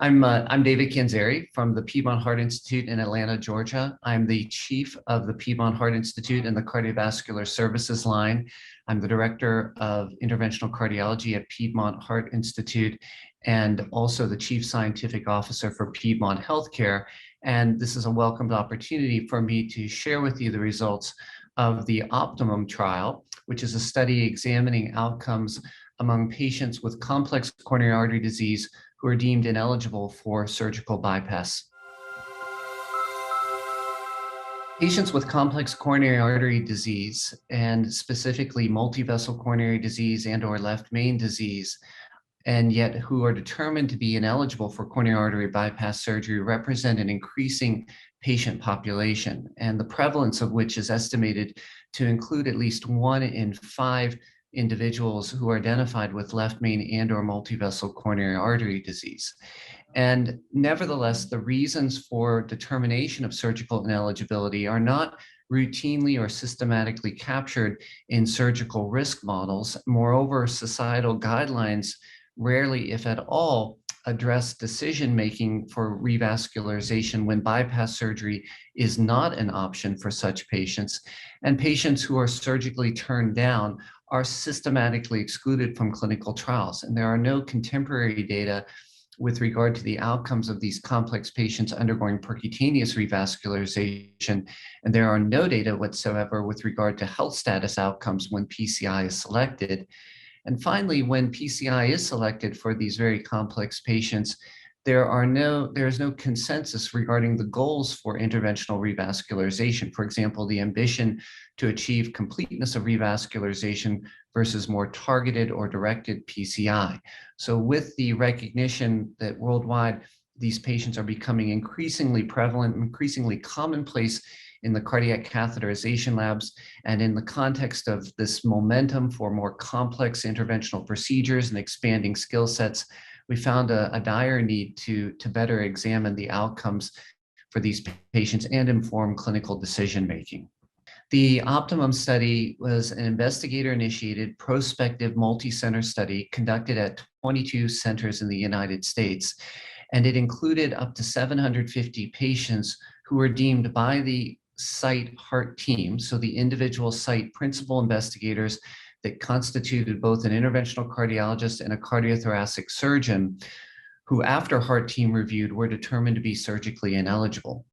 I'm David Kandzari from the Piedmont Heart Institute in Atlanta, Georgia. I'm the chief of the Piedmont Heart Institute in the Cardiovascular Services line. I'm the director of interventional cardiology at Piedmont Heart Institute and also the chief scientific officer for Piedmont Healthcare. And this is a welcomed opportunity for me to share with you the results of the OPTIMUM trial, which is a study examining outcomes among patients with complex coronary artery disease who are deemed ineligible for surgical bypass. Patients with complex coronary artery disease, and specifically multivessel coronary disease and/or left main disease, and yet who are determined to be ineligible for coronary artery bypass surgery, represent an increasing patient population, and the prevalence of which is estimated to include at least 1 in 5 individuals who are identified with left main and/or multivessel coronary artery disease. And nevertheless, the reasons for determination of surgical ineligibility are not routinely or systematically captured in surgical risk models. Moreover, societal guidelines rarely, if at all, address decision-making for revascularization when bypass surgery is not an option for such patients. And patients who are surgically turned down are systematically excluded from clinical trials. And there are no contemporary data with regard to the outcomes of these complex patients undergoing percutaneous revascularization. And there are no data whatsoever with regard to health status outcomes when PCI is selected. And finally, when PCI is selected for these very complex patients, there is no consensus regarding the goals for interventional revascularization. For example, the ambition to achieve completeness of revascularization versus more targeted or directed PCI. So with the recognition that worldwide these patients are becoming increasingly prevalent, increasingly commonplace in the cardiac catheterization labs, and in the context of this momentum for more complex interventional procedures and expanding skill sets, we found a dire need to better examine the outcomes for these patients and inform clinical decision-making. The OPTIMUM study was an investigator-initiated prospective multi-center study conducted at 22 centers in the United States, and it included up to 750 patients who were deemed by the site heart team, so the individual site principal investigators that constituted both an interventional cardiologist and a cardiothoracic surgeon, who after heart team reviewed were determined to be surgically ineligible.